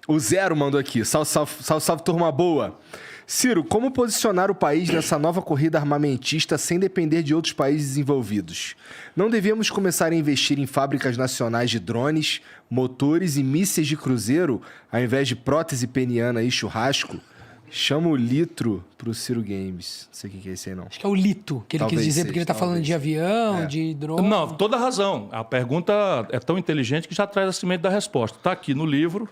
O Zero mandou aqui. Salve, salve, salve, salve, turma boa. Ciro, como posicionar o país nessa nova corrida armamentista sem depender de outros países desenvolvidos? Não devíamos começar a investir em fábricas nacionais de drones, motores e mísseis de cruzeiro, ao invés de prótese peniana e churrasco? Chama o Litro pro Ciro Games. Não sei o que é esse aí, não. Acho que é o Lito que ele Talvez quis dizer, seja, porque ele tá falando de avião, de drone. Não, toda razão. A pergunta é tão inteligente que já traz a semente da resposta. Está aqui no livro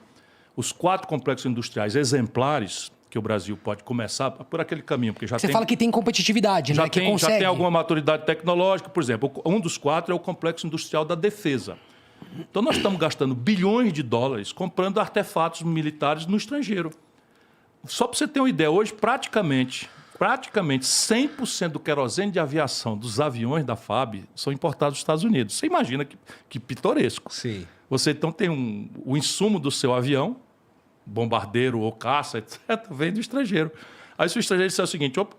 os 4 complexos industriais exemplares que o Brasil pode começar por aquele caminho. Porque já Você fala que tem competitividade, né? Que consegue. Já tem alguma maturidade tecnológica. Por exemplo, um dos 4 é o complexo industrial da defesa. Então nós estamos gastando bilhões de dólares comprando artefatos militares no estrangeiro. Só para você ter uma ideia, hoje praticamente 100% do querosene de aviação dos aviões da FAB são importados dos Estados Unidos. Você imagina que pitoresco. Sim. Você então tem o insumo do seu avião, bombardeiro ou caça, etc., vem do estrangeiro. Aí se o estrangeiro disser o seguinte, opa,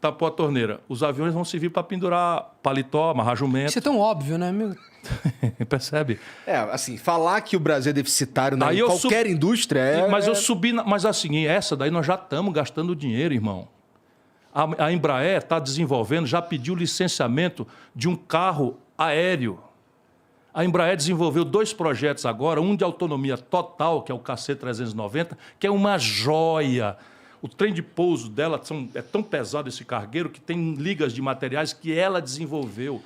tapou a torneira, os aviões vão servir para pendurar paletó, amarrar jumento. Isso é tão óbvio, né? Percebe? É, assim, falar que o Brasil é deficitário em qualquer indústria é... Mas eu subi... Mas assim, essa daí nós já estamos gastando dinheiro, irmão. A Embraer está desenvolvendo, já pediu licenciamento de um carro aéreo. A Embraer desenvolveu 2 projetos agora, um de autonomia total, que é o KC-390, que é uma joia. O trem de pouso dela é tão pesado, esse cargueiro, que tem ligas de materiais que ela desenvolveu.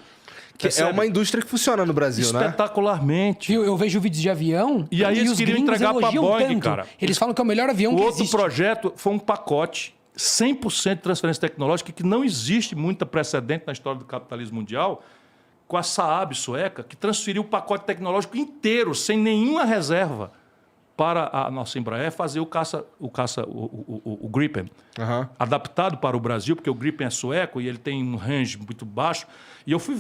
É uma indústria que funciona no Brasil, né? Espetacularmente. Eu vejo vídeos de avião e aí eles queriam entregar para a Boeing, tanto. cara. Eles falam que é o melhor avião que existe. O outro projeto foi um pacote 100% de transferência tecnológica, que não existe muita precedente na história do capitalismo mundial, com a Saab sueca, que transferiu o pacote tecnológico inteiro, sem nenhuma reserva, para a nossa Embraer fazer o Gripen, adaptado para o Brasil, porque o Gripen é sueco e ele tem um range muito baixo. E eu fui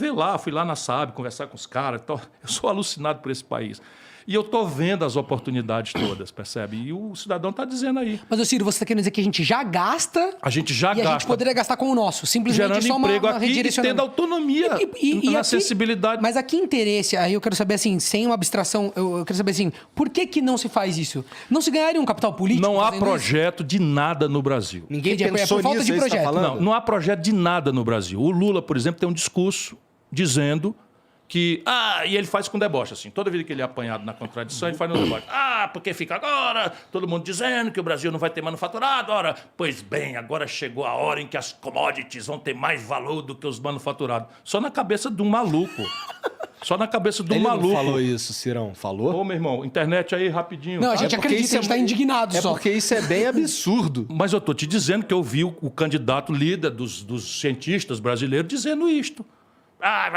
lá na Saab, conversar com os caras. Então, eu sou alucinado por esse país. E eu estou vendo as oportunidades todas, percebe? E o cidadão está dizendo aí. Mas, Ciro, você está querendo dizer que a gente já gasta... A gente já gasta. E a gente poderia gastar com o nosso. Simplesmente gerando só emprego uma aqui e tendo autonomia na acessibilidade. Mas a que interesse? Aí eu quero saber, assim, sem uma abstração, eu quero saber, assim, por que não se faz isso? Não se ganharia um capital político? Não há projeto de nada no Brasil. Ninguém pensou por falta nisso, de projeto. Tá falando? Não há projeto de nada no Brasil. O Lula, por exemplo, tem um discurso dizendo que... e ele faz com deboche, assim. Toda vida que ele é apanhado na contradição, ele faz no deboche. Porque fica agora todo mundo dizendo que o Brasil não vai ter manufaturado. Ora, pois bem, agora chegou a hora em que as commodities vão ter mais valor do que os manufaturados. Só na cabeça de um maluco. Só na cabeça de um maluco. Ele não falou isso, Cirão? Falou? Ô, meu irmão, internet aí, rapidinho. Não, a gente acredita, a gente está indignado só. É porque isso é bem absurdo. Mas eu estou te dizendo que eu vi o candidato líder dos cientistas brasileiros dizendo isto.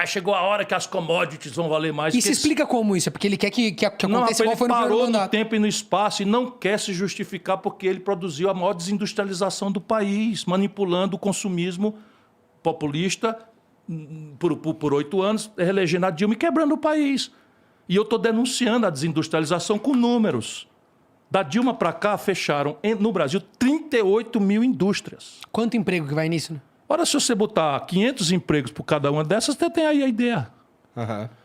Chegou a hora que as commodities vão valer mais. E se explica como isso? É porque ele quer que aconteça igual foi no primeiro parou mandato. no tempo e no espaço e não quer se justificar porque ele produziu a maior desindustrialização do país, manipulando o consumismo populista por 8 anos, reelegendo a Dilma e quebrando o país. E eu estou denunciando a desindustrialização com números. Da Dilma para cá, fecharam no Brasil 38 mil indústrias. Quanto emprego que vai nisso, né? Ora, se você botar 500 empregos por cada uma dessas, você tem aí a ideia.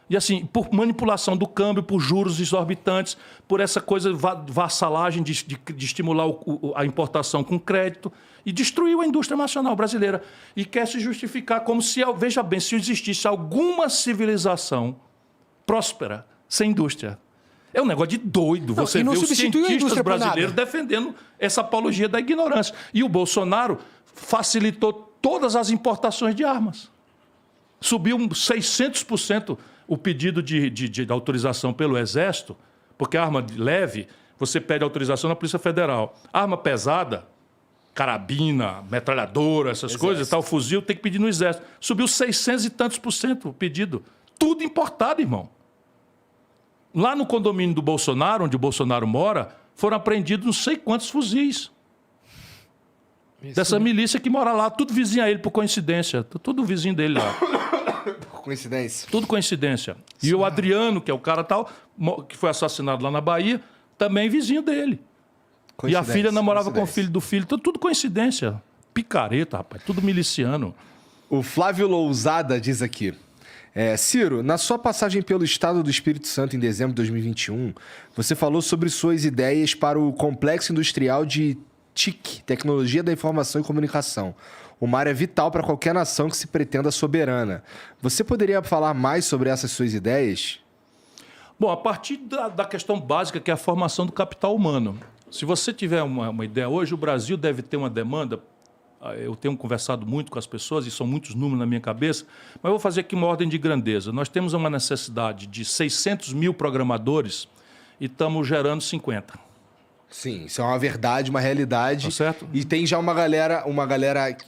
E assim, por manipulação do câmbio, por juros exorbitantes, por essa coisa vassalagem de estimular a importação com crédito, e destruiu a indústria nacional brasileira. E quer se justificar como se, veja bem, se existisse alguma civilização próspera sem indústria. É um negócio de doido. Você vê os cientistas brasileiros defendendo essa apologia da ignorância. E o Bolsonaro facilitou todas as importações de armas. Subiu 600% o pedido de autorização pelo Exército, porque arma leve, você pede autorização na Polícia Federal. Arma pesada, carabina, metralhadora, essas coisas, tal, fuzil, tem que pedir no Exército. Subiu 600 e tantos por cento o pedido. Tudo importado, irmão. Lá no condomínio do Bolsonaro, onde o Bolsonaro mora, foram apreendidos não sei quantos fuzis. Dessa milícia que mora lá, tudo vizinho a ele, por coincidência. Tudo vizinho dele lá. Por coincidência? Tudo coincidência. E o Adriano, que é o cara tal, que foi assassinado lá na Bahia, também vizinho dele. E a filha namorava com o filho do filho. Tudo coincidência. Picareta, rapaz. Tudo miliciano. O Flávio Lousada diz aqui. Ciro, na sua passagem pelo estado do Espírito Santo em dezembro de 2021, você falou sobre suas ideias para o Complexo Industrial de TIC, Tecnologia da Informação e Comunicação. Uma área vital para qualquer nação que se pretenda soberana. Você poderia falar mais sobre essas suas ideias? Bom, a partir da questão básica, que é a formação do capital humano. Se você tiver uma ideia, hoje o Brasil deve ter uma demanda, eu tenho conversado muito com as pessoas, e são muitos números na minha cabeça, mas eu vou fazer aqui uma ordem de grandeza. Nós temos uma necessidade de 600 mil programadores e estamos gerando 50. Sim, isso é uma verdade, uma realidade. Tá certo? E tem já uma galera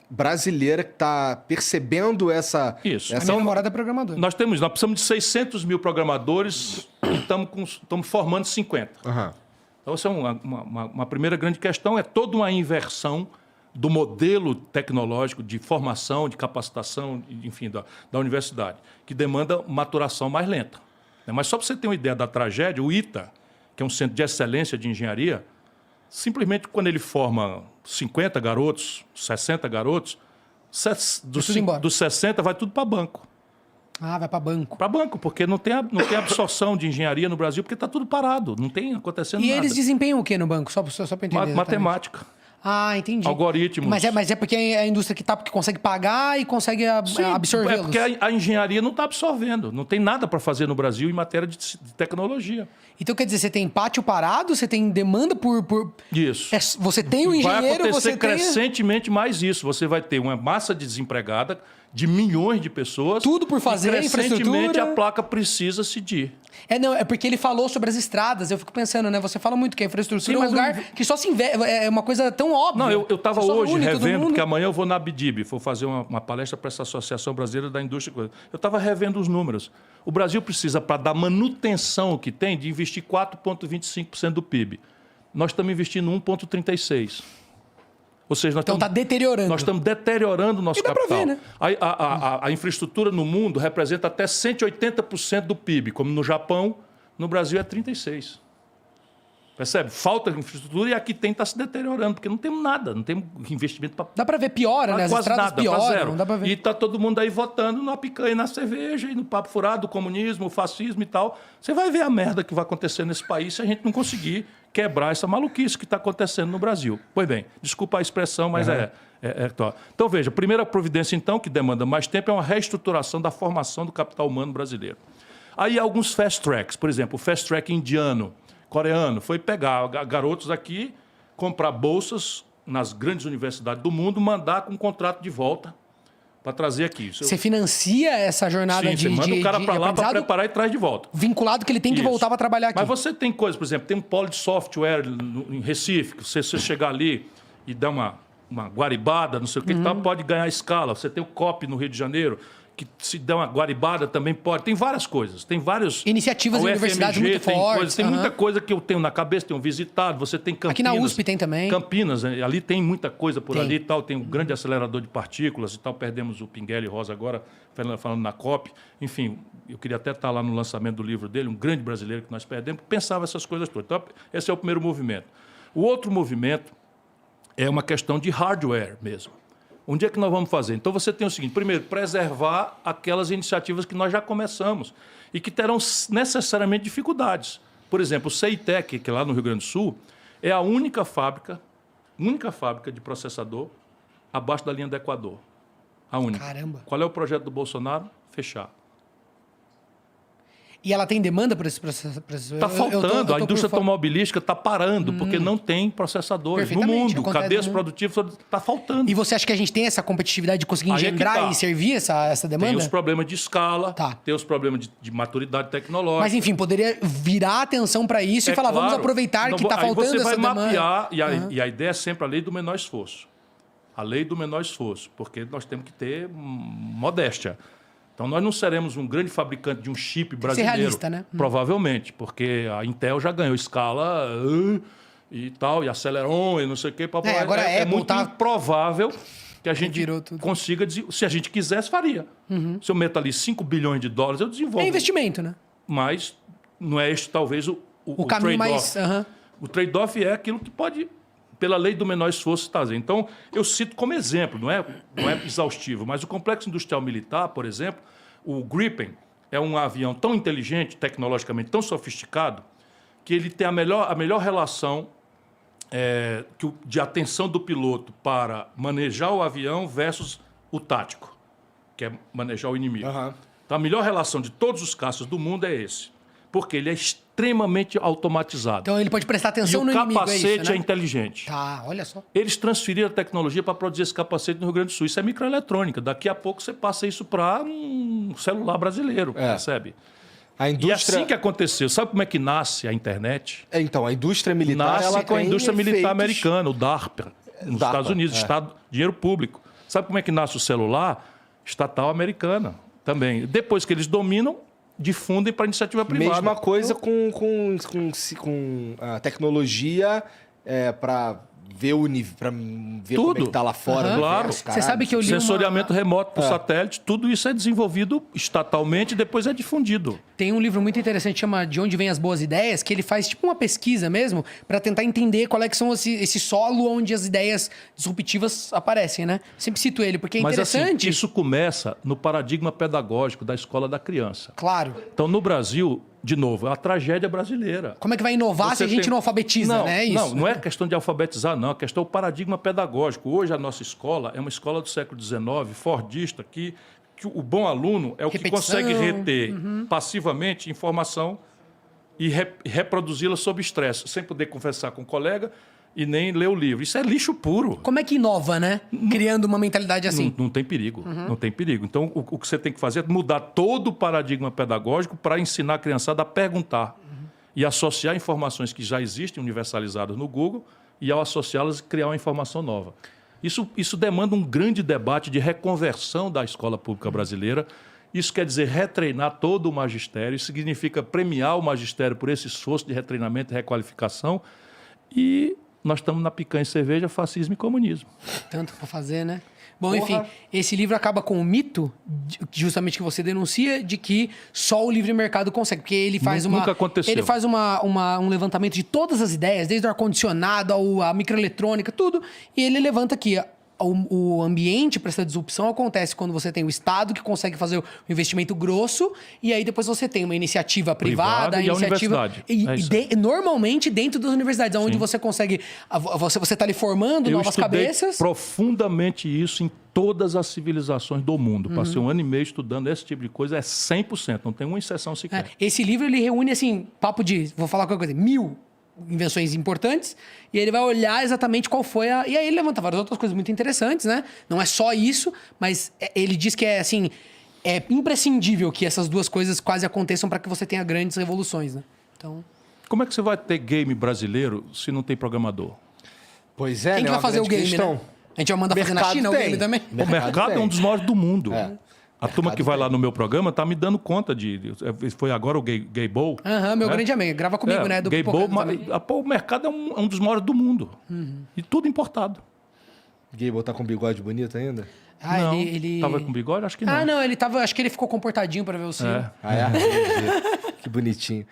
brasileira que está percebendo essa... Isso. A minha namorada é programadora. Nós precisamos de 600 mil programadores e estamos formando 50. Uhum. Então, essa é uma primeira grande questão, é toda uma inversão do modelo tecnológico de formação, de capacitação, enfim, da universidade, que demanda maturação mais lenta. Mas só para você ter uma ideia da tragédia, o ITA, que é um centro de excelência de engenharia, simplesmente quando ele forma 50 garotos, 60 garotos, dos 60 vai tudo para banco. Ah, vai para banco. Para banco, porque não tem absorção de engenharia no Brasil, porque está tudo parado, não tem acontecendo nada. E eles desempenham o que no banco? Só para entender. Matemática. Ah, entendi. Algoritmos. Mas é porque é a indústria que porque consegue pagar e consegue absorvê-los. É porque a engenharia não está absorvendo. Não tem nada para fazer no Brasil em matéria de tecnologia. Então, quer dizer, você tem pátio parado, você tem demanda por... Isso. Você tem o engenheiro, vai acontecer você tem... crescentemente mais isso. Você vai ter uma massa de desempregada de milhões de pessoas. Tudo por fazer, e crescentemente infraestrutura. a placa precisa cedir. É porque ele falou sobre as estradas. Eu fico pensando, né? Você fala muito que a infraestrutura é um lugar que só se investe. É uma coisa tão óbvia. Não, eu estava hoje revendo, porque amanhã amanhã eu vou na Abdib, vou fazer uma palestra para essa Associação Brasileira da Indústria. Eu estava revendo os números. O Brasil precisa, para dar manutenção que tem, de investir 4,25% do PIB. Nós estamos investindo 1,36%. Ou seja, então está deteriorando. Nós estamos deteriorando o nosso capital. Pra ver, né? A infraestrutura no mundo representa até 180% do PIB, como no Japão, no Brasil é 36%. Percebe? Falta infraestrutura e aqui está se deteriorando, porque não temos nada, não temos investimento para... Dá para ver, piora, né? As quase estradas nada, pioram, zero. dá para ver. E está todo mundo aí votando na picanha, na cerveja, e no papo furado, o comunismo, o fascismo e tal. Você vai ver a merda que vai acontecer nesse país se a gente não conseguir quebrar essa maluquice que está acontecendo no Brasil. Pois bem, desculpa a expressão, mas Então, veja, a primeira providência, então, que demanda mais tempo, é uma reestruturação da formação do capital humano brasileiro. Aí alguns fast tracks, por exemplo, o fast track indiano, coreano, foi pegar garotos aqui, comprar bolsas nas grandes universidades do mundo, mandar com um contrato de volta para trazer aqui. Você financia essa jornada Sim, você manda o cara para lá para preparar e traz de volta. Vinculado que ele tem que voltar para trabalhar aqui. Mas você tem coisas, por exemplo, tem um polo de software em Recife, que você chegar ali e dar uma guaribada, não sei o que, tal, pode ganhar escala. Você tem o COP no Rio de Janeiro, que se der uma guaribada também pode. Tem várias coisas. Tem várias... Iniciativas de universidades muito fortes. Tem muita coisa que eu tenho na cabeça, tenho visitado. Você tem Campinas. Aqui na USP tem também. Campinas, ali tem muita coisa por ali e tal. Tem um grande acelerador de partículas e tal. Perdemos o Pinguelli Rosa agora, falando na COP. Enfim, eu queria até estar lá no lançamento do livro dele, um grande brasileiro que nós perdemos, que pensava essas coisas todas. Então, esse é o primeiro movimento. O outro movimento é uma questão de hardware mesmo. Onde é que nós vamos fazer? Então, você tem o seguinte: primeiro, preservar aquelas iniciativas que nós já começamos e que terão necessariamente dificuldades. Por exemplo, o CEITEC, que é lá no Rio Grande do Sul, é a única fábrica de processador abaixo da linha do Equador. A única. Caramba. Qual é o projeto do Bolsonaro? Fechar. E ela tem demanda por esse processo? Está faltando. A indústria automobilística está parando, porque não tem processadores no mundo. Cadeias produtivas está faltando. E você acha que a gente tem essa competitividade de conseguir engendrar e servir essa demanda? Tem os problemas de escala, Tá. tem os problemas de maturidade tecnológica. Mas, enfim, poderia virar a atenção para isso e falar, claro, vamos aproveitar que está faltando essa demanda. Você vai mapear, e a ideia é sempre a lei do menor esforço. A lei do menor esforço, porque nós temos que ter modéstia. Então, nós não seremos um grande fabricante de um chip brasileiro. Ser realista, né? Provavelmente, porque a Intel já ganhou escala e tal, e Celeron e não sei o quê. Agora é muito improvável que a gente consiga... Se a gente quisesse, faria. Se eu meto ali 5 bilhões de dólares, eu desenvolvo. É investimento, né? Mas não é este, talvez, o caminho trade-off. mais... O trade-off é aquilo que pode... pela lei do menor esforço trazer. Então, eu cito como exemplo, não é exaustivo, mas o Complexo Industrial Militar, por exemplo, O Gripen é um avião tão inteligente, tecnologicamente tão sofisticado, que ele tem a melhor relação de atenção do piloto para manejar o avião versus o tático, que é manejar o inimigo. Aham. Então, a melhor relação de todos os caças do mundo é esse. Porque ele é extremamente automatizado. Então ele pode prestar E atenção o no inimigo, é capacete isso, é né? inteligente. Tá, olha só. Eles transferiram a tecnologia para produzir esse capacete no Rio Grande do Sul. Isso é microeletrônica. Daqui a pouco você passa isso para um celular brasileiro, percebe? A E indústria... assim que aconteceu, sabe como é que nasce a internet? Então, a indústria militar, Nasce ela com a tem indústria militar efeitos- americana, o DARPA, nos DARPA, Estados Unidos, é. Estado, dinheiro público. Sabe como é que nasce o celular? Estatal americana também. Depois que eles dominam, difundem para iniciativa privada. Mesma coisa com a tecnologia para ver para ver como é Tudo. que tá lá fora. Aham. no Claro. universo, Você sabe que eu li Sensoriamento remoto por satélite, tudo isso é desenvolvido estatalmente e depois é difundido. Tem um livro muito interessante que chama De Onde Vêm as Boas Ideias, que ele faz tipo uma pesquisa mesmo para tentar entender qual é que são esse solo onde as ideias disruptivas aparecem, né? Sempre cito ele, porque é Mas interessante. assim, isso começa no paradigma pedagógico da escola da criança. Claro. Então, no Brasil, de novo, é uma tragédia brasileira. Como é que vai inovar se a gente não alfabetiza, né? É isso. Não é questão de alfabetizar, não. A questão é o paradigma pedagógico. Hoje, a nossa escola é uma escola do século XIX, fordista, que o bom aluno é o que Repetição. consegue reter passivamente informação e reproduzi-la sob estresse, sem poder conversar com o colega e nem ler o livro. Isso é lixo puro. Como é que inova, né? Criando uma mentalidade assim. Não tem perigo. Não tem perigo. Então, o que você tem que fazer é mudar todo o paradigma pedagógico para ensinar a criançada a perguntar e associar informações que já existem universalizadas no Google e, ao associá-las, criar uma informação nova. Isso demanda um grande debate de reconversão da escola pública brasileira. Isso quer dizer retreinar todo o magistério. Isso significa premiar o magistério por esse esforço de retreinamento e requalificação. E nós estamos na picanha e cerveja, fascismo e comunismo. Tanto pra fazer, né? Bom, enfim, esse livro acaba com o mito, justamente que você denuncia, de que só o livre mercado consegue. Porque ele faz Nunca aconteceu. Ele faz um levantamento de todas as ideias, desde o ar-condicionado à microeletrônica, tudo. E ele levanta aqui. O ambiente para essa disrupção acontece quando você tem o Estado que consegue fazer o investimento grosso e aí depois você tem uma iniciativa privada e a iniciativa universidade. normalmente dentro das universidades, onde você consegue você tá ali formando Eu novas estudei cabeças. profundamente isso em todas as civilizações do mundo. Passei 1 ano e meio estudando esse tipo de coisa, é 100%, não tem uma exceção sequer. Esse livro ele reúne assim, papo de, vou falar qualquer coisa, 1000 invenções importantes, e aí ele vai olhar exatamente qual foi a... E aí ele levanta várias outras coisas muito interessantes, né? Não é só isso, mas ele diz que é assim, é imprescindível que essas duas coisas quase aconteçam para que você tenha grandes revoluções, né? Então... Como é que você vai ter game brasileiro se não tem programador? Pois é, Quem que né? vai fazer o game, questão. né? A gente vai mandar fazer na Mercado China o tem. game também? O mercado é um dos maiores do mundo. A turma que vai tem. lá no meu programa está me dando conta foi agora o Gay Bowl. Aham, meu grande amigo. Grava comigo, né? Do Gay Bowl, Pipocando também. o mercado é um dos maiores do mundo. E tudo importado. Gable tá com bigode bonito ainda? Não, ele... Tava com bigode? Acho que não. Ah, não, ele tava... Acho que ele ficou comportadinho para ver o senhor. É. Ah, é? Entendi. Que bonitinho.